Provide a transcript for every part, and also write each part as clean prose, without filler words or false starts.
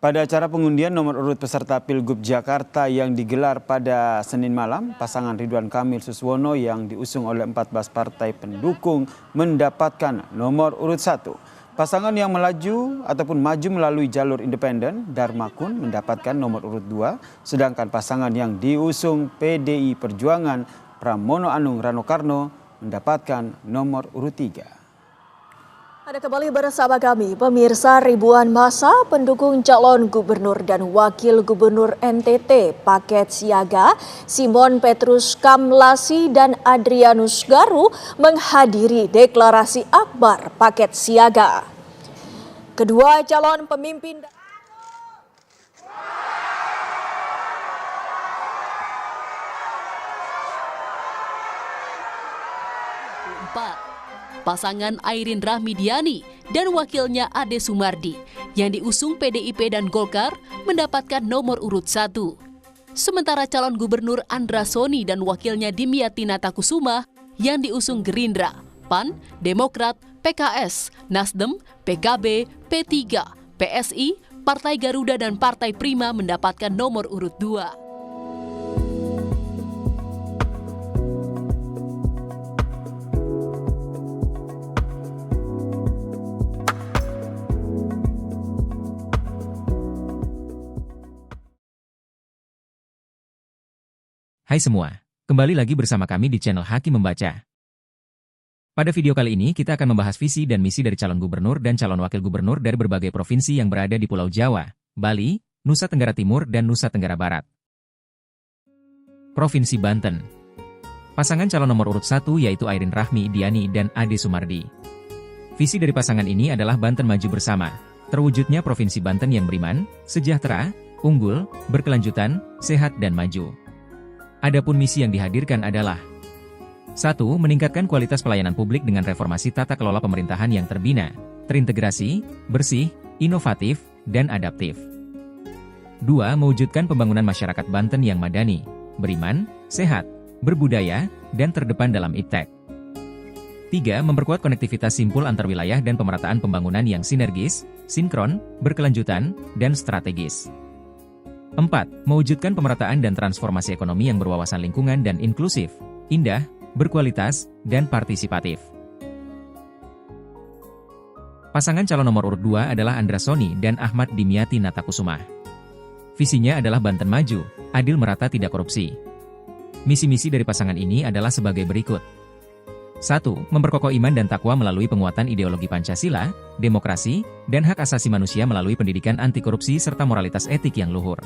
Pada acara pengundian nomor urut peserta Pilgub Jakarta yang digelar pada Senin malam, pasangan Ridwan Kamil Suswono yang diusung oleh 14 partai pendukung mendapatkan nomor urut 1. Pasangan yang melaju ataupun maju melalui jalur independen, Darmakun, mendapatkan nomor urut 2, sedangkan pasangan yang diusung PDI Perjuangan, Pramono Anung Rano Karno, mendapatkan nomor urut 3. Ada kembali bersama kami, pemirsa. Ribuan massa pendukung calon gubernur dan wakil gubernur NTT paket siaga Simon Petrus Kamlasi dan Adrianus Garu menghadiri deklarasi akbar paket siaga. Kedua calon pemimpin pasangan Airin Rahmidiani dan wakilnya Ade Sumardi yang diusung PDIP dan Golkar mendapatkan nomor urut 1. Sementara calon gubernur Andra Soni dan wakilnya Dimyati Natakusuma yang diusung Gerindra, PAN, Demokrat, PKS, Nasdem, PKB, P3, PSI, Partai Garuda dan Partai Prima mendapatkan nomor urut 2. Hai semua, kembali lagi bersama kami di channel Hakim Membaca. Pada video kali ini kita akan membahas visi dan misi dari calon gubernur dan calon wakil gubernur dari berbagai provinsi yang berada di Pulau Jawa, Bali, Nusa Tenggara Timur dan Nusa Tenggara Barat. Provinsi Banten. Pasangan calon nomor urut 1 yaitu Airin Rahmidiani dan Ade Sumardi. Visi dari pasangan ini adalah Banten maju bersama, terwujudnya Provinsi Banten yang beriman, sejahtera, unggul, berkelanjutan, sehat dan maju. Adapun misi yang dihadirkan adalah 1. Meningkatkan kualitas pelayanan publik dengan reformasi tata kelola pemerintahan yang terbina, terintegrasi, bersih, inovatif, dan adaptif. 2. Mewujudkan pembangunan masyarakat Banten yang madani, beriman, sehat, berbudaya, dan terdepan dalam iptek. 3. Memperkuat konektivitas simpul antar wilayah dan pemerataan pembangunan yang sinergis, sinkron, berkelanjutan, dan strategis. 4. Mewujudkan pemerataan dan transformasi ekonomi yang berwawasan lingkungan dan inklusif, indah, berkualitas, dan partisipatif. Pasangan calon nomor urut 2 adalah Andra Soni dan Ahmad Dimyati Natakusuma. Visinya adalah Banten maju, adil merata tidak korupsi. Misi-misi dari pasangan ini adalah sebagai berikut. 1. Memperkokoh iman dan takwa melalui penguatan ideologi Pancasila, demokrasi, dan hak asasi manusia melalui pendidikan anti korupsi serta moralitas etik yang luhur.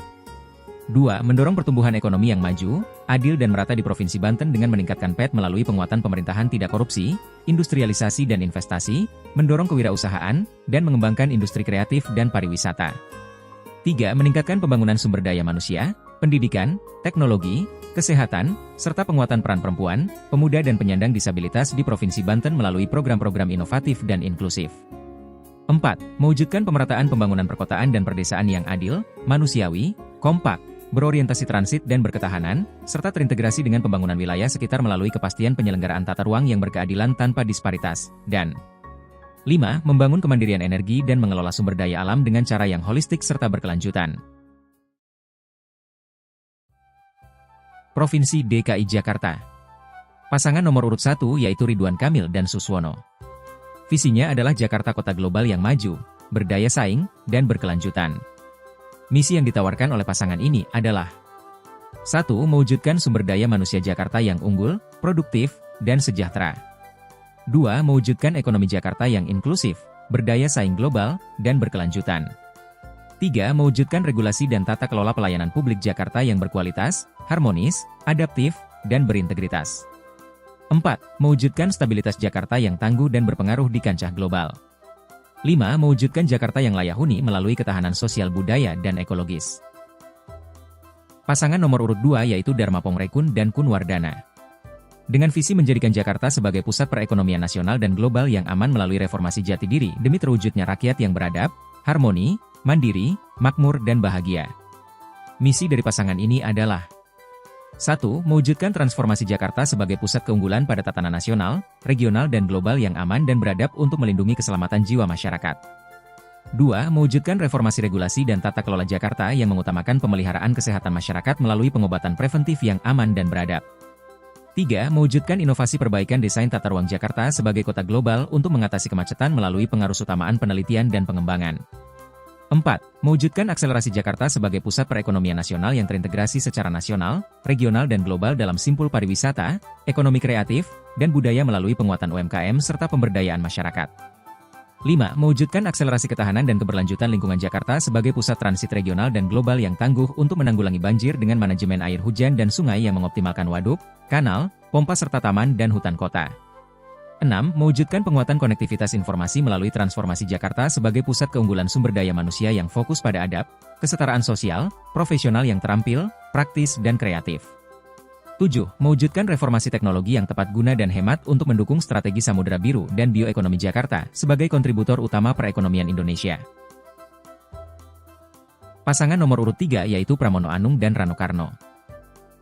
2. Mendorong pertumbuhan ekonomi yang maju, adil dan merata di Provinsi Banten dengan meningkatkan PET melalui penguatan pemerintahan tidak korupsi, industrialisasi dan investasi, mendorong kewirausahaan, dan mengembangkan industri kreatif dan pariwisata. 3. Meningkatkan pembangunan sumber daya manusia, pendidikan, teknologi, kesehatan, serta penguatan peran perempuan, pemuda dan penyandang disabilitas di Provinsi Banten melalui program-program inovatif dan inklusif. 4. Mewujudkan pemerataan pembangunan perkotaan dan perdesaan yang adil, manusiawi, kompak, berorientasi transit dan berketahanan, serta terintegrasi dengan pembangunan wilayah sekitar melalui kepastian penyelenggaraan tata ruang yang berkeadilan tanpa disparitas. Dan 5. Membangun kemandirian energi dan mengelola sumber daya alam dengan cara yang holistik serta berkelanjutan. Provinsi DKI Jakarta. Pasangan nomor urut 1 yaitu Ridwan Kamil dan Suswono. Visinya adalah Jakarta kota global yang maju, berdaya saing, dan berkelanjutan. Misi yang ditawarkan oleh pasangan ini adalah 1. Mewujudkan sumber daya manusia Jakarta yang unggul, produktif, dan sejahtera. 2. Mewujudkan ekonomi Jakarta yang inklusif, berdaya saing global, dan berkelanjutan. 3. Mewujudkan regulasi dan tata kelola pelayanan publik Jakarta yang berkualitas, harmonis, adaptif, dan berintegritas. 4. Mewujudkan stabilitas Jakarta yang tangguh dan berpengaruh di kancah global. 5. Mewujudkan Jakarta yang layak huni melalui ketahanan sosial budaya dan ekologis. Pasangan nomor urut 2 yaitu Dharma Pongrekun dan Kun Wardana. Dengan visi menjadikan Jakarta sebagai pusat perekonomian nasional dan global yang aman melalui reformasi jati diri demi terwujudnya rakyat yang beradab, harmoni, mandiri, makmur dan bahagia. Misi dari pasangan ini adalah 1. Mewujudkan transformasi Jakarta sebagai pusat keunggulan pada tatanan nasional, regional dan global yang aman dan beradab untuk melindungi keselamatan jiwa masyarakat. 2. Mewujudkan reformasi regulasi dan tata kelola Jakarta yang mengutamakan pemeliharaan kesehatan masyarakat melalui pengobatan preventif yang aman dan beradab. 3. Mewujudkan inovasi perbaikan desain tata ruang Jakarta sebagai kota global untuk mengatasi kemacetan melalui pengarusutamaan penelitian dan pengembangan. 4. Mewujudkan akselerasi Jakarta sebagai pusat perekonomian nasional yang terintegrasi secara nasional, regional dan global dalam simpul pariwisata, ekonomi kreatif, dan budaya melalui penguatan UMKM serta pemberdayaan masyarakat. 5. Mewujudkan akselerasi ketahanan dan keberlanjutan lingkungan Jakarta sebagai pusat transit regional dan global yang tangguh untuk menanggulangi banjir dengan manajemen air hujan dan sungai yang mengoptimalkan waduk, kanal, pompa serta taman dan hutan kota. 6. Mewujudkan penguatan konektivitas informasi melalui transformasi Jakarta sebagai pusat keunggulan sumber daya manusia yang fokus pada adab, kesetaraan sosial, profesional yang terampil, praktis dan kreatif. 7. Mewujudkan reformasi teknologi yang tepat guna dan hemat untuk mendukung strategi Samudra Biru dan bioekonomi Jakarta sebagai kontributor utama perekonomian Indonesia. Pasangan nomor urut 3 yaitu Pramono Anung dan Rano Karno.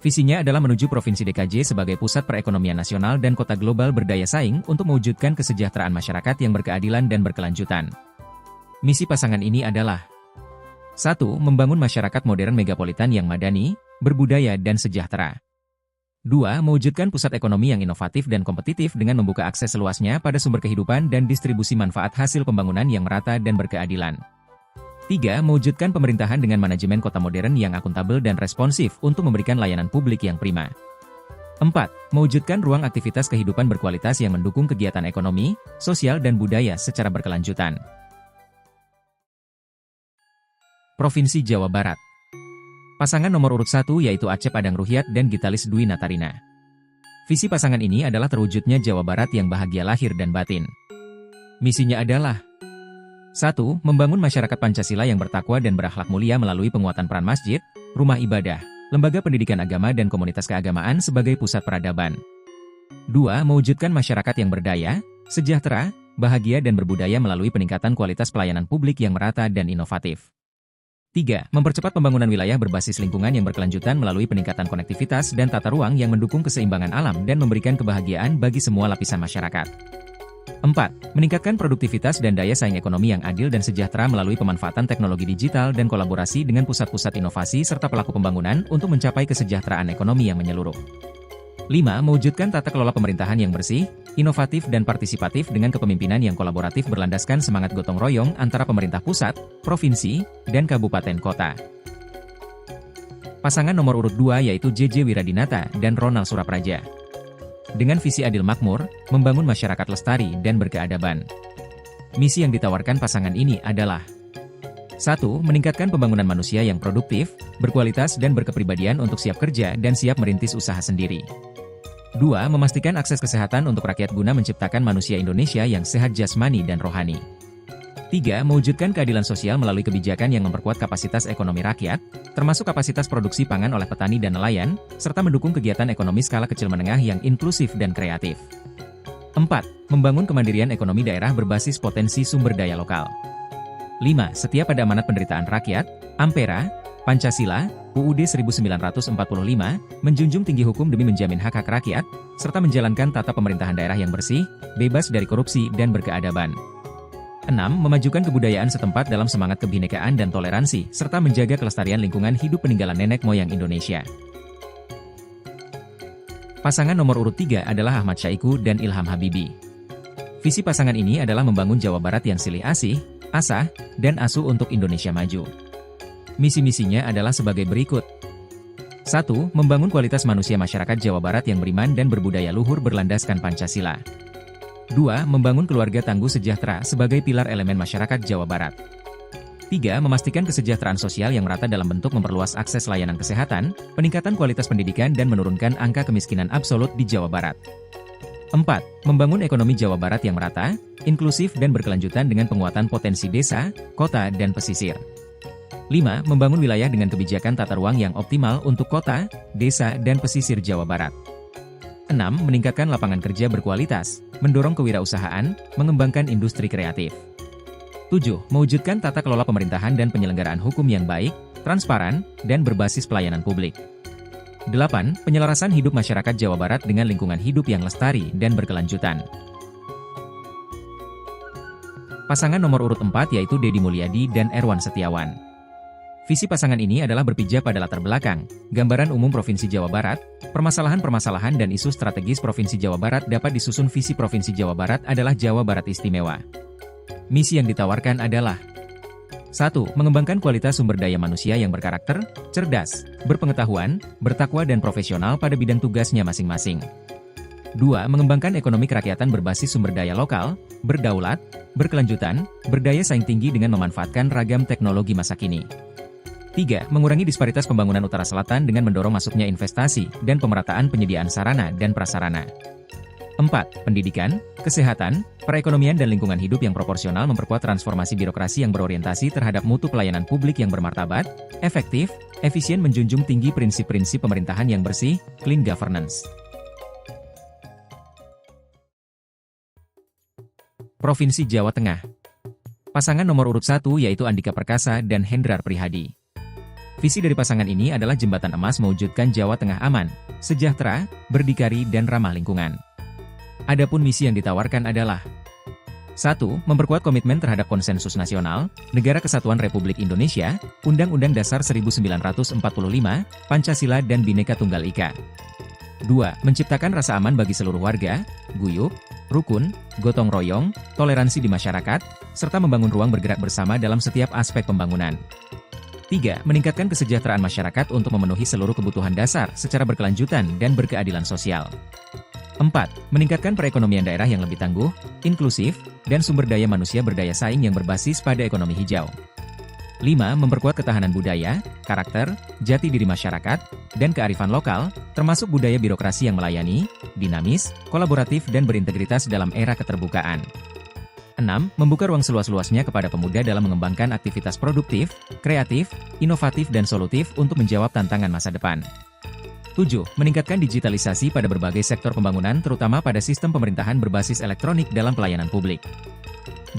Visinya adalah menuju Provinsi DKJ sebagai pusat perekonomian nasional dan kota global berdaya saing untuk mewujudkan kesejahteraan masyarakat yang berkeadilan dan berkelanjutan. Misi pasangan ini adalah 1. Membangun masyarakat modern megapolitan yang madani, berbudaya dan sejahtera. 2. Mewujudkan pusat ekonomi yang inovatif dan kompetitif dengan membuka akses seluasnya pada sumber kehidupan dan distribusi manfaat hasil pembangunan yang merata dan berkeadilan. 3. Mewujudkan pemerintahan dengan manajemen kota modern yang akuntabel dan responsif untuk memberikan layanan publik yang prima. 4. Mewujudkan ruang aktivitas kehidupan berkualitas yang mendukung kegiatan ekonomi, sosial dan budaya secara berkelanjutan. Provinsi Jawa Barat. Pasangan nomor urut 1 yaitu Acep Adang Ruhyat dan Gitalis Dwi Natarina. Visi pasangan ini adalah terwujudnya Jawa Barat yang bahagia lahir dan batin. Misinya adalah 1. Membangun masyarakat Pancasila yang bertakwa dan berakhlak mulia melalui penguatan peran masjid, rumah ibadah, lembaga pendidikan agama dan komunitas keagamaan sebagai pusat peradaban. 2. Mewujudkan masyarakat yang berdaya, sejahtera, bahagia dan berbudaya melalui peningkatan kualitas pelayanan publik yang merata dan inovatif. 3. Mempercepat pembangunan wilayah berbasis lingkungan yang berkelanjutan melalui peningkatan konektivitas dan tata ruang yang mendukung keseimbangan alam dan memberikan kebahagiaan bagi semua lapisan masyarakat. 4. Meningkatkan produktivitas dan daya saing ekonomi yang adil dan sejahtera melalui pemanfaatan teknologi digital dan kolaborasi dengan pusat-pusat inovasi serta pelaku pembangunan untuk mencapai kesejahteraan ekonomi yang menyeluruh. 5. Mewujudkan tata kelola pemerintahan yang bersih, inovatif dan partisipatif dengan kepemimpinan yang kolaboratif berlandaskan semangat gotong royong antara pemerintah pusat, provinsi, dan kabupaten kota. Pasangan nomor urut 2 yaitu JJ Wiradinata dan Ronald Surapraja. Dengan visi adil makmur, membangun masyarakat lestari dan berkeadaban. Misi yang ditawarkan pasangan ini adalah 1. Meningkatkan pembangunan manusia yang produktif, berkualitas dan berkepribadian untuk siap kerja dan siap merintis usaha sendiri. 2. Memastikan akses kesehatan untuk rakyat guna menciptakan manusia Indonesia yang sehat jasmani dan rohani. 3. Mewujudkan keadilan sosial melalui kebijakan yang memperkuat kapasitas ekonomi rakyat, termasuk kapasitas produksi pangan oleh petani dan nelayan, serta mendukung kegiatan ekonomi skala kecil menengah yang inklusif dan kreatif. 4. Membangun kemandirian ekonomi daerah berbasis potensi sumber daya lokal. 5. Setia pada amanat penderitaan rakyat, Ampera, Pancasila, UUD 1945, menjunjung tinggi hukum demi menjamin hak-hak rakyat, serta menjalankan tata pemerintahan daerah yang bersih, bebas dari korupsi dan berkeadaban. 6. Memajukan kebudayaan setempat dalam semangat kebinekaan dan toleransi, serta menjaga kelestarian lingkungan hidup peninggalan nenek moyang Indonesia. Pasangan nomor urut 3 adalah Ahmad Syaiqo dan Ilham Habibi. Visi pasangan ini adalah membangun Jawa Barat yang silih asih, asah, dan asuh untuk Indonesia maju. Misi-misinya adalah sebagai berikut. 1. Membangun kualitas manusia masyarakat Jawa Barat yang beriman dan berbudaya luhur berlandaskan Pancasila. 2. Membangun keluarga tangguh sejahtera sebagai pilar elemen masyarakat Jawa Barat. 3. Memastikan kesejahteraan sosial yang merata dalam bentuk memperluas akses layanan kesehatan, peningkatan kualitas pendidikan dan menurunkan angka kemiskinan absolut di Jawa Barat. 4. Membangun ekonomi Jawa Barat yang merata, inklusif dan berkelanjutan dengan penguatan potensi desa, kota dan pesisir. 5. Membangun wilayah dengan kebijakan tata ruang yang optimal untuk kota, desa, dan pesisir Jawa Barat. 6. Meningkatkan lapangan kerja berkualitas, mendorong kewirausahaan, mengembangkan industri kreatif. 7. Mewujudkan tata kelola pemerintahan dan penyelenggaraan hukum yang baik, transparan, dan berbasis pelayanan publik. 8. Penyelarasan hidup masyarakat Jawa Barat dengan lingkungan hidup yang lestari dan berkelanjutan. Pasangan nomor urut 4 yaitu Deddy Mulyadi dan Erwan Setiawan. Visi pasangan ini adalah berpijak pada latar belakang, gambaran umum Provinsi Jawa Barat, permasalahan-permasalahan dan isu strategis Provinsi Jawa Barat dapat disusun. Visi Provinsi Jawa Barat adalah Jawa Barat Istimewa. Misi yang ditawarkan adalah 1. Mengembangkan kualitas sumber daya manusia yang berkarakter, cerdas, berpengetahuan, bertakwa dan profesional pada bidang tugasnya masing-masing. 2. Mengembangkan ekonomi kerakyatan berbasis sumber daya lokal, berdaulat, berkelanjutan, berdaya saing tinggi dengan memanfaatkan ragam teknologi masa kini. 3. Mengurangi disparitas pembangunan Utara Selatan dengan mendorong masuknya investasi dan pemerataan penyediaan sarana dan prasarana. 4. Pendidikan, kesehatan, perekonomian dan lingkungan hidup yang proporsional memperkuat transformasi birokrasi yang berorientasi terhadap mutu pelayanan publik yang bermartabat, efektif, efisien menjunjung tinggi prinsip-prinsip pemerintahan yang bersih, clean governance. Provinsi Jawa Tengah. Pasangan nomor urut 1 yaitu Andika Perkasa dan Hendrar Prihadi. Visi dari pasangan ini adalah jembatan emas mewujudkan Jawa Tengah aman, sejahtera, berdikari dan ramah lingkungan. Adapun misi yang ditawarkan adalah 1. Memperkuat komitmen terhadap konsensus nasional, Negara Kesatuan Republik Indonesia, Undang-Undang Dasar 1945, Pancasila dan Bhinneka Tunggal Ika. 2. Menciptakan rasa aman bagi seluruh warga, guyup, rukun, gotong royong, toleransi di masyarakat, serta membangun ruang bergerak bersama dalam setiap aspek pembangunan. 3. Meningkatkan kesejahteraan masyarakat untuk memenuhi seluruh kebutuhan dasar secara berkelanjutan dan berkeadilan sosial. 4. Meningkatkan perekonomian daerah yang lebih tangguh, inklusif, dan sumber daya manusia berdaya saing yang berbasis pada ekonomi hijau. 5. Memperkuat ketahanan budaya, karakter, jati diri masyarakat, dan kearifan lokal, termasuk budaya birokrasi yang melayani, dinamis, kolaboratif dan berintegritas dalam era keterbukaan. 6. Membuka ruang seluas-luasnya kepada pemuda dalam mengembangkan aktivitas produktif, kreatif, inovatif dan solutif untuk menjawab tantangan masa depan. 7. Meningkatkan digitalisasi pada berbagai sektor pembangunan terutama pada sistem pemerintahan berbasis elektronik dalam pelayanan publik.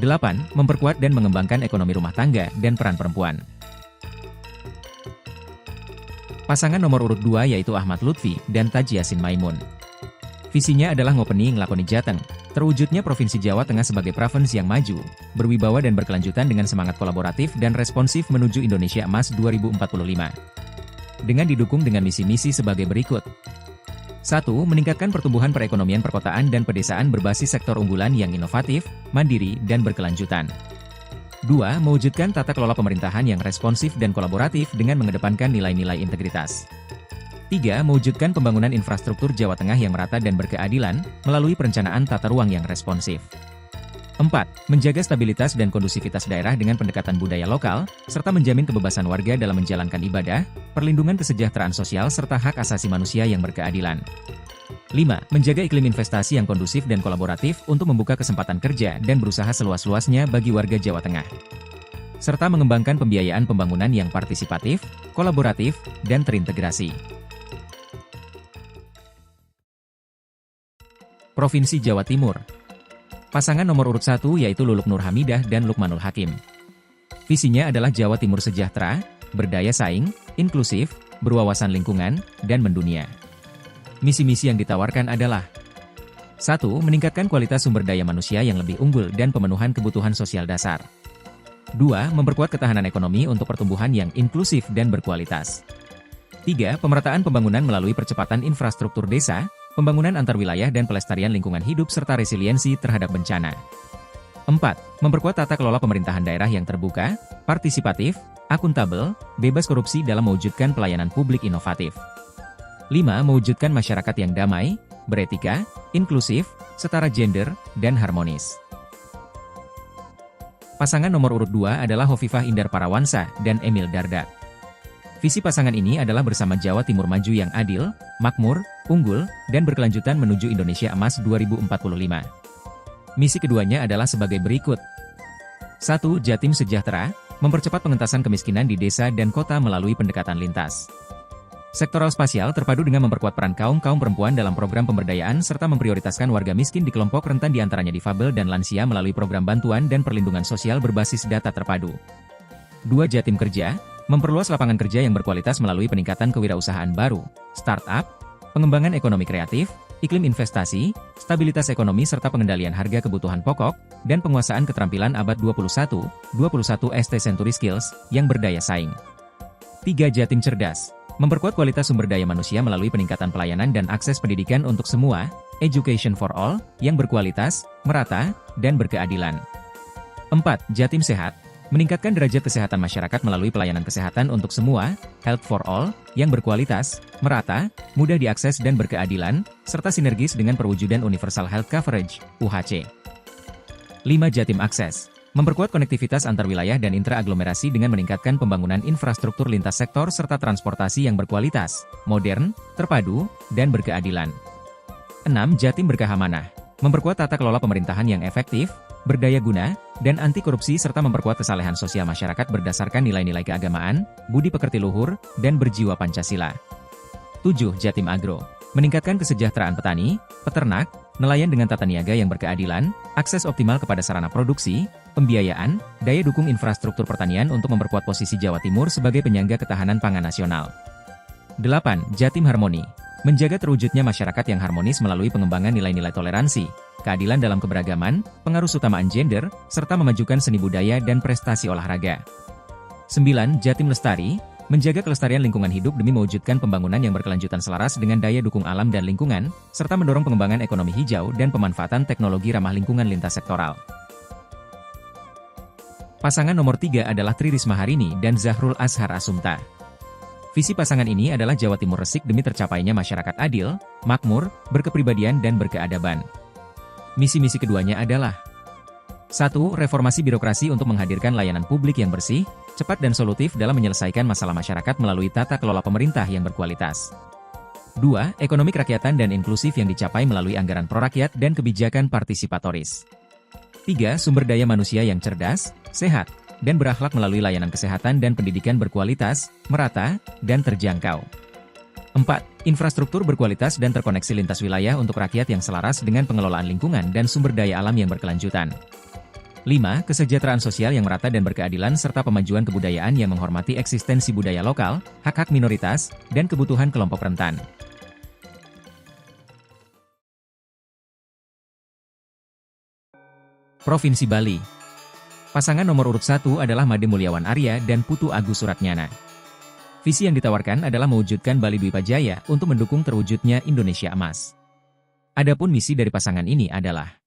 8. Memperkuat dan mengembangkan ekonomi rumah tangga dan peran perempuan. Pasangan nomor urut 2 yaitu Ahmad Lutfi dan Taji Yasin Maimun. Visinya adalah ngopeni nglakoni Jateng, terwujudnya Provinsi Jawa Tengah sebagai provinsi yang maju, berwibawa dan berkelanjutan dengan semangat kolaboratif dan responsif menuju Indonesia Emas 2045. Dengan didukung dengan misi-misi sebagai berikut. 1. Meningkatkan pertumbuhan perekonomian perkotaan dan pedesaan berbasis sektor unggulan yang inovatif, mandiri, dan berkelanjutan. 2. Mewujudkan tata kelola pemerintahan yang responsif dan kolaboratif dengan mengedepankan nilai-nilai integritas. 3. Mewujudkan pembangunan infrastruktur Jawa Tengah yang merata dan berkeadilan, melalui perencanaan tata ruang yang responsif. 4. Menjaga stabilitas dan kondusivitas daerah dengan pendekatan budaya lokal, serta menjamin kebebasan warga dalam menjalankan ibadah, perlindungan kesejahteraan sosial serta hak asasi manusia yang berkeadilan. 5. Menjaga iklim investasi yang kondusif dan kolaboratif untuk membuka kesempatan kerja dan berusaha seluas-luasnya bagi warga Jawa Tengah. Serta mengembangkan pembiayaan pembangunan yang partisipatif, kolaboratif, dan terintegrasi. Provinsi Jawa Timur. Pasangan nomor urut 1 yaitu Luluk Nur Hamidah dan Lukmanul Hakim. Visinya adalah Jawa Timur sejahtera, berdaya saing, inklusif, berwawasan lingkungan, dan mendunia. Misi-misi yang ditawarkan adalah 1. Meningkatkan kualitas sumber daya manusia yang lebih unggul dan pemenuhan kebutuhan sosial dasar. 2. Memperkuat ketahanan ekonomi untuk pertumbuhan yang inklusif dan berkualitas. 3. Pemerataan pembangunan melalui percepatan infrastruktur desa, pembangunan antar wilayah dan pelestarian lingkungan hidup serta resiliensi terhadap bencana. 4. Memperkuat tata kelola pemerintahan daerah yang terbuka, partisipatif, akuntabel, bebas korupsi dalam mewujudkan pelayanan publik inovatif. 5. Mewujudkan masyarakat yang damai, beretika, inklusif, setara gender, dan harmonis. Pasangan nomor urut 2 adalah Hovifah Indar Parawansa dan Emil Dardak. Visi pasangan ini adalah bersama Jawa Timur maju yang adil, makmur, unggul, dan berkelanjutan menuju Indonesia Emas 2045. Misi keduanya adalah sebagai berikut. 1. Jatim Sejahtera, mempercepat pengentasan kemiskinan di desa dan kota melalui pendekatan lintas. Sektoral spasial terpadu dengan memperkuat peran kaum-kaum perempuan dalam program pemberdayaan serta memprioritaskan warga miskin di kelompok rentan diantaranya difabel dan lansia melalui program bantuan dan perlindungan sosial berbasis data terpadu. 2. Jatim Kerja, memperluas lapangan kerja yang berkualitas melalui peningkatan kewirausahaan baru, startup, pengembangan ekonomi kreatif, iklim investasi, stabilitas ekonomi serta pengendalian harga kebutuhan pokok, dan penguasaan keterampilan abad 21 ST Century Skills yang berdaya saing. 3. Jatim cerdas. Memperkuat kualitas sumber daya manusia melalui peningkatan pelayanan dan akses pendidikan untuk semua, education for all, yang berkualitas, merata, dan berkeadilan. 4. Jatim sehat. Meningkatkan derajat kesehatan masyarakat melalui pelayanan kesehatan untuk semua, health for all, yang berkualitas, merata, mudah diakses dan berkeadilan, serta sinergis dengan perwujudan Universal Health Coverage, UHC. 5. Jatim akses. Memperkuat konektivitas antar wilayah dan intraaglomerasi dengan meningkatkan pembangunan infrastruktur lintas sektor serta transportasi yang berkualitas, modern, terpadu, dan berkeadilan. 6. Jatim berkeamanan. Memperkuat tata kelola pemerintahan yang efektif, berdaya guna, dan anti korupsi serta memperkuat kesalehan sosial masyarakat berdasarkan nilai-nilai keagamaan, budi pekerti luhur, dan berjiwa Pancasila. 7. Jatim agro. Meningkatkan kesejahteraan petani, peternak, nelayan dengan tata niaga yang berkeadilan, akses optimal kepada sarana produksi, pembiayaan, daya dukung infrastruktur pertanian untuk memperkuat posisi Jawa Timur sebagai penyangga ketahanan pangan nasional. 8. Jatim harmoni. Menjaga terwujudnya masyarakat yang harmonis melalui pengembangan nilai-nilai toleransi, keadilan dalam keberagaman, pengaruh utamaan gender, serta memajukan seni budaya dan prestasi olahraga. 9. Jatim lestari. Menjaga kelestarian lingkungan hidup demi mewujudkan pembangunan yang berkelanjutan selaras dengan daya dukung alam dan lingkungan, serta mendorong pengembangan ekonomi hijau dan pemanfaatan teknologi ramah lingkungan lintas sektoral. Pasangan nomor 3 adalah Tri Risma Harini dan Zahrul Azhar Asumta. Visi pasangan ini adalah Jawa Timur resik demi tercapainya masyarakat adil, makmur, berkepribadian dan berkeadaban. Misi-misi keduanya adalah 1. Reformasi birokrasi untuk menghadirkan layanan publik yang bersih, cepat dan solutif dalam menyelesaikan masalah masyarakat melalui tata kelola pemerintah yang berkualitas. 2. Ekonomi kerakyatan dan inklusif yang dicapai melalui anggaran prorakyat dan kebijakan partisipatoris. 3. Sumber daya manusia yang cerdas, sehat, dan berakhlak melalui layanan kesehatan dan pendidikan berkualitas, merata, dan terjangkau. 4. Infrastruktur berkualitas dan terkoneksi lintas wilayah untuk rakyat yang selaras dengan pengelolaan lingkungan dan sumber daya alam yang berkelanjutan. 5. Kesejahteraan sosial yang merata dan berkeadilan serta pemajuan kebudayaan yang menghormati eksistensi budaya lokal, hak-hak minoritas, dan kebutuhan kelompok rentan. Provinsi Bali. Pasangan nomor urut 1 adalah Made Mulyawan Arya dan Putu Agus Suratnyana. Visi yang ditawarkan adalah mewujudkan Bali Dwipa Jaya untuk mendukung terwujudnya Indonesia Emas. Adapun misi dari pasangan ini adalah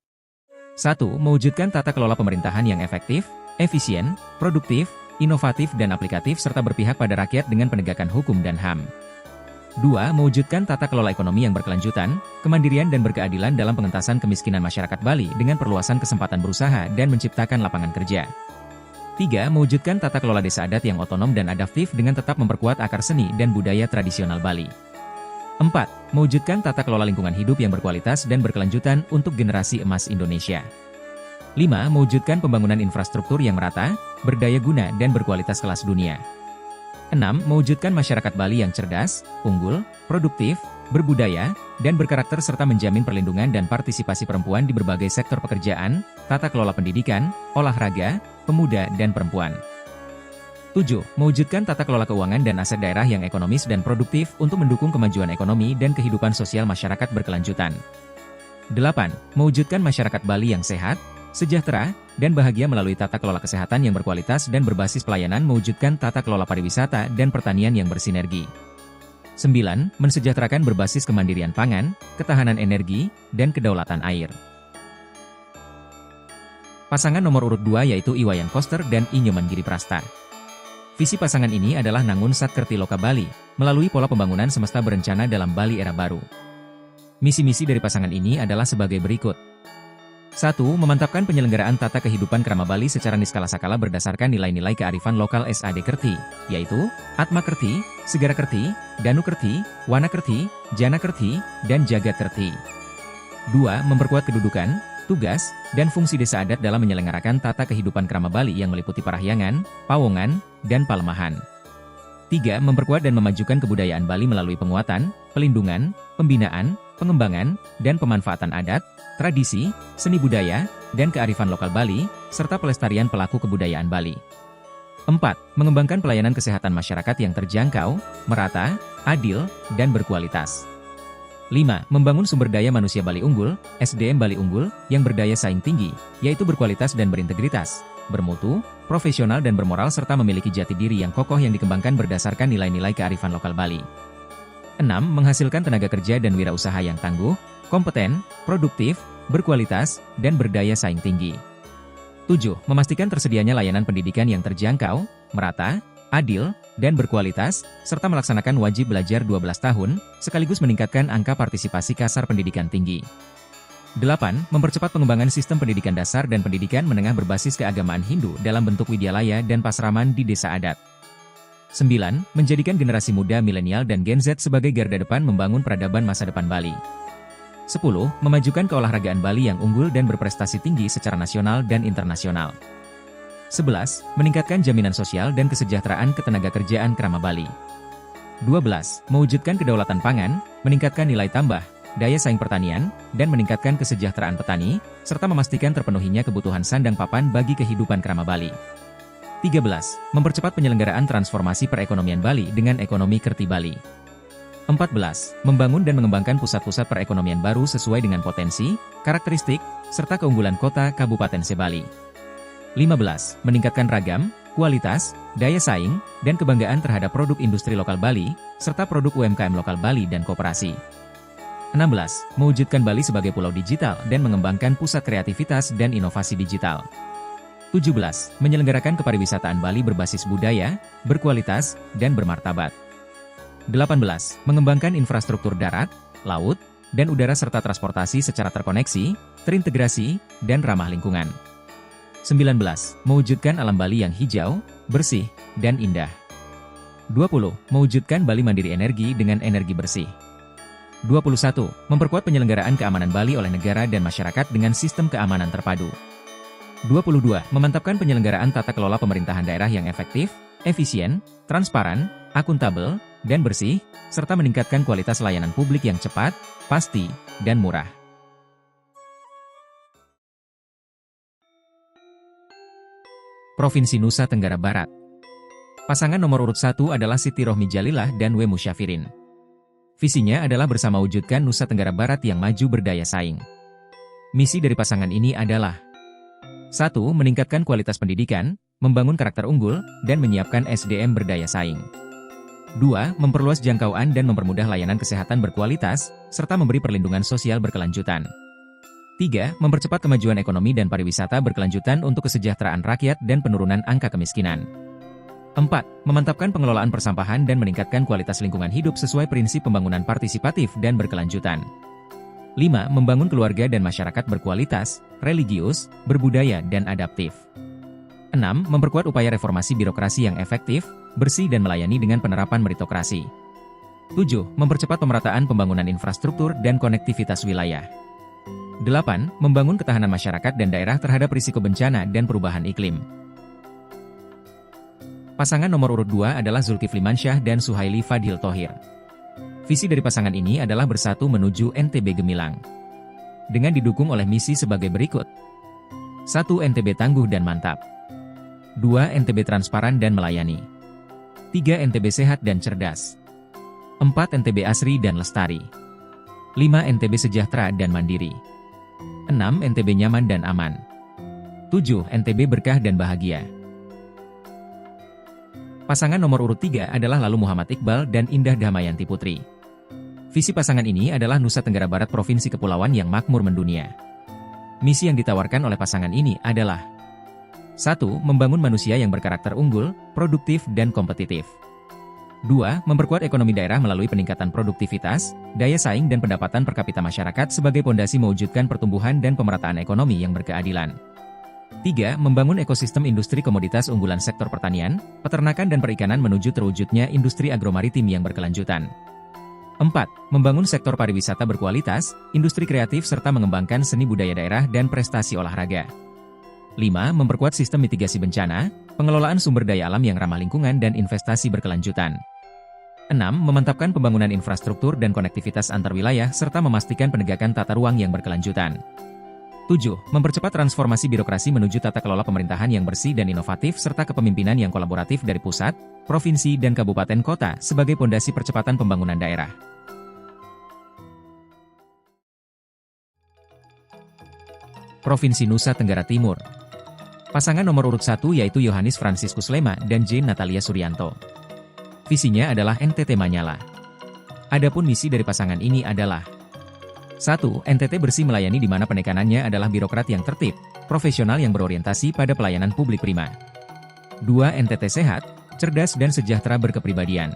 1. Mewujudkan tata kelola pemerintahan yang efektif, efisien, produktif, inovatif dan aplikatif serta berpihak pada rakyat dengan penegakan hukum dan HAM. 2. Mewujudkan tata kelola ekonomi yang berkelanjutan, kemandirian dan berkeadilan dalam pengentasan kemiskinan masyarakat Bali dengan perluasan kesempatan berusaha dan menciptakan lapangan kerja. 3. Mewujudkan tata kelola desa adat yang otonom dan adaptif dengan tetap memperkuat akar seni dan budaya tradisional Bali. 4. Mewujudkan tata kelola lingkungan hidup yang berkualitas dan berkelanjutan untuk generasi emas Indonesia. 5. Mewujudkan pembangunan infrastruktur yang merata, berdaya guna dan berkualitas kelas dunia. 6. Mewujudkan masyarakat Bali yang cerdas, unggul, produktif, berbudaya, dan berkarakter serta menjamin perlindungan dan partisipasi perempuan di berbagai sektor pekerjaan, tata kelola pendidikan, olahraga, pemuda dan perempuan. 7. Mewujudkan tata kelola keuangan dan aset daerah yang ekonomis dan produktif untuk mendukung kemajuan ekonomi dan kehidupan sosial masyarakat berkelanjutan. 8. Mewujudkan masyarakat Bali yang sehat, sejahtera, dan bahagia melalui tata kelola kesehatan yang berkualitas dan berbasis pelayanan mewujudkan tata kelola pariwisata dan pertanian yang bersinergi. 9. Mensejahterakan berbasis kemandirian pangan, ketahanan energi, dan kedaulatan air. Pasangan nomor urut 2 yaitu Iwayan Koster dan I Nyoman Giriprasta. Visi pasangan ini adalah Nangun Satkerti Loka Bali, melalui pola pembangunan semesta berencana dalam Bali era baru. Misi-misi dari pasangan ini adalah sebagai berikut. 1. Memantapkan penyelenggaraan tata kehidupan krama Bali secara niskala sakala berdasarkan nilai-nilai kearifan lokal SAD Kerti, yaitu Atma Kerti, Segara Kerti, Danu Kerti, Wana Kerti, Jana Kerti, dan Jagat Kerti. 2. Memperkuat kedudukan, tugas, dan fungsi desa adat dalam menyelenggarakan tata kehidupan krama Bali yang meliputi parahyangan, pawongan, dan palemahan. 3. Memperkuat dan memajukan kebudayaan Bali melalui penguatan, pelindungan, pembinaan, pengembangan, dan pemanfaatan adat, tradisi, seni budaya, dan kearifan lokal Bali, serta pelestarian pelaku kebudayaan Bali. 4. Mengembangkan pelayanan kesehatan masyarakat yang terjangkau, merata, adil, dan berkualitas. 5. Membangun sumber daya manusia Bali unggul, SDM Bali unggul, yang berdaya saing tinggi, yaitu berkualitas dan berintegritas, bermutu, profesional dan bermoral serta memiliki jati diri yang kokoh yang dikembangkan berdasarkan nilai-nilai kearifan lokal Bali. 6. Menghasilkan tenaga kerja dan wirausaha yang tangguh, kompeten, produktif, berkualitas, dan berdaya saing tinggi. 7. Memastikan tersedianya layanan pendidikan yang terjangkau, merata, adil, dan berkualitas, serta melaksanakan wajib belajar 12 tahun, sekaligus meningkatkan angka partisipasi kasar pendidikan tinggi. 8. Mempercepat pengembangan sistem pendidikan dasar dan pendidikan menengah berbasis keagamaan Hindu dalam bentuk widyalaya dan pasraman di desa adat. 9. Menjadikan generasi muda milenial dan Gen Z sebagai garda depan membangun peradaban masa depan Bali. 10. Memajukan keolahragaan Bali yang unggul dan berprestasi tinggi secara nasional dan internasional. 11. Meningkatkan jaminan sosial dan kesejahteraan ketenagakerjaan Krama Bali. 12. Mewujudkan kedaulatan pangan, meningkatkan nilai tambah, daya saing pertanian, dan meningkatkan kesejahteraan petani, serta memastikan terpenuhinya kebutuhan sandang papan bagi kehidupan Krama Bali. 13. Mempercepat penyelenggaraan transformasi perekonomian Bali dengan ekonomi Kerti Bali. 14. Membangun dan mengembangkan pusat-pusat perekonomian baru sesuai dengan potensi, karakteristik, serta keunggulan kota Kabupaten Sebali. 15. Meningkatkan ragam, kualitas, daya saing, dan kebanggaan terhadap produk industri lokal Bali, serta produk UMKM lokal Bali dan koperasi. 16. Mewujudkan Bali sebagai pulau digital dan mengembangkan pusat kreativitas dan inovasi digital. 17. Menyelenggarakan kepariwisataan Bali berbasis budaya, berkualitas, dan bermartabat. 18. Mengembangkan infrastruktur darat, laut, dan udara serta transportasi secara terkoneksi, terintegrasi, dan ramah lingkungan. 19. Mewujudkan alam Bali yang hijau, bersih, dan indah. 20. Mewujudkan Bali mandiri energi dengan energi bersih. 21. Memperkuat penyelenggaraan keamanan Bali oleh negara dan masyarakat dengan sistem keamanan terpadu. 22. Memantapkan penyelenggaraan tata kelola pemerintahan daerah yang efektif, efisien, transparan, akuntabel, dan bersih, serta meningkatkan kualitas layanan publik yang cepat, pasti, dan murah. Provinsi Nusa Tenggara Barat. Pasangan nomor urut 1 adalah Siti Rohmi Jalilah dan W. Musyafirin. Visinya adalah bersama wujudkan Nusa Tenggara Barat yang maju berdaya saing. Misi dari pasangan ini adalah 1. Meningkatkan kualitas pendidikan, membangun karakter unggul, dan menyiapkan SDM berdaya saing. 2. Memperluas jangkauan dan mempermudah layanan kesehatan berkualitas, serta memberi perlindungan sosial berkelanjutan. 3. Mempercepat kemajuan ekonomi dan pariwisata berkelanjutan untuk kesejahteraan rakyat dan penurunan angka kemiskinan. 4. Memantapkan pengelolaan persampahan dan meningkatkan kualitas lingkungan hidup sesuai prinsip pembangunan partisipatif dan berkelanjutan. 5. Membangun keluarga dan masyarakat berkualitas, religius, berbudaya, dan adaptif. 6. Memperkuat upaya reformasi birokrasi yang efektif, bersih dan melayani dengan penerapan meritokrasi. 7. Mempercepat pemerataan pembangunan infrastruktur dan konektivitas wilayah. 8. Membangun ketahanan masyarakat dan daerah terhadap risiko bencana dan perubahan iklim. Pasangan nomor urut 2 adalah Zulkifli Mansyah dan Suhaili Fadhil Thohir. Visi dari pasangan ini adalah bersatu menuju NTB Gemilang. Dengan didukung oleh misi sebagai berikut. 1. NTB tangguh dan mantap. 2. NTB transparan dan melayani. 3. NTB sehat dan cerdas. 4. NTB asri dan lestari. 5. NTB sejahtera dan mandiri. 6. NTB nyaman dan aman. 7. NTB berkah dan bahagia. Pasangan nomor urut 3 adalah Lalu Muhammad Iqbal dan Indah Damayanti Putri. Visi pasangan ini adalah Nusa Tenggara Barat Provinsi Kepulauan yang makmur mendunia. Misi yang ditawarkan oleh pasangan ini adalah 1. Membangun manusia yang berkarakter unggul, produktif, dan kompetitif. 2. Memperkuat ekonomi daerah melalui peningkatan produktivitas, daya saing dan pendapatan per kapita masyarakat sebagai pondasi mewujudkan pertumbuhan dan pemerataan ekonomi yang berkeadilan. 3. Membangun ekosistem industri komoditas unggulan sektor pertanian, peternakan dan perikanan menuju terwujudnya industri agromaritim yang berkelanjutan. 4. Membangun sektor pariwisata berkualitas, industri kreatif serta mengembangkan seni budaya daerah dan prestasi olahraga. 5. Memperkuat sistem mitigasi bencana, pengelolaan sumber daya alam yang ramah lingkungan dan investasi berkelanjutan. 6. Memantapkan pembangunan infrastruktur dan konektivitas antar wilayah serta memastikan penegakan tata ruang yang berkelanjutan. 7. Mempercepat transformasi birokrasi menuju tata kelola pemerintahan yang bersih dan inovatif serta kepemimpinan yang kolaboratif dari pusat, provinsi dan kabupaten kota sebagai pondasi percepatan pembangunan daerah. Provinsi Nusa Tenggara Timur. Pasangan nomor urut 1 yaitu Yohanis Franciscus Lema dan Jane Natalia Suryanto. Visinya adalah NTT Manyala. Adapun misi dari pasangan ini adalah 1. NTT bersih melayani di mana penekanannya adalah birokrat yang tertib, profesional yang berorientasi pada pelayanan publik prima. 2. NTT sehat, cerdas dan sejahtera berkepribadian.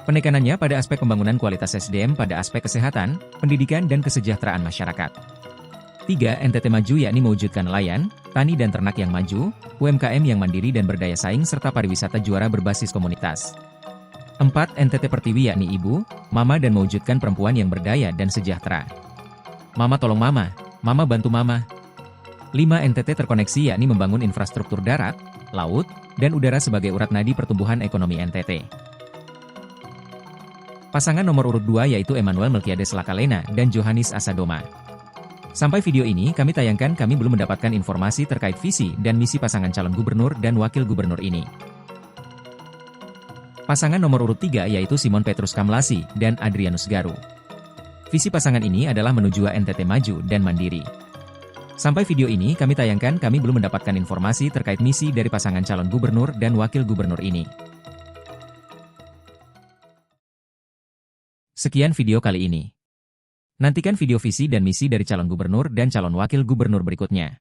Penekanannya pada aspek pembangunan kualitas SDM pada aspek kesehatan, pendidikan dan kesejahteraan masyarakat. 3. NTT maju yakni mewujudkan nelayan, tani dan ternak yang maju, UMKM yang mandiri dan berdaya saing serta pariwisata juara berbasis komunitas. 4. NTT Pertiwi yakni ibu, mama dan mewujudkan perempuan yang berdaya dan sejahtera. Mama tolong mama, mama bantu mama. 5. NTT terkoneksi yakni membangun infrastruktur darat, laut, dan udara sebagai urat nadi pertumbuhan ekonomi NTT. Pasangan nomor urut 2 yaitu Emmanuel Melkiades Lakalena dan Johanis Asadoma. Sampai video ini kami tayangkan kami belum mendapatkan informasi terkait visi dan misi pasangan calon gubernur dan wakil gubernur ini. Pasangan nomor urut 3 yaitu Simon Petrus Kamlasi dan Adrianus Garu. Visi pasangan ini adalah menuju NTT maju dan mandiri. Sampai video ini kami tayangkan kami belum mendapatkan informasi terkait misi dari pasangan calon gubernur dan wakil gubernur ini. Sekian video kali ini. Nantikan video visi dan misi dari calon gubernur dan calon wakil gubernur berikutnya.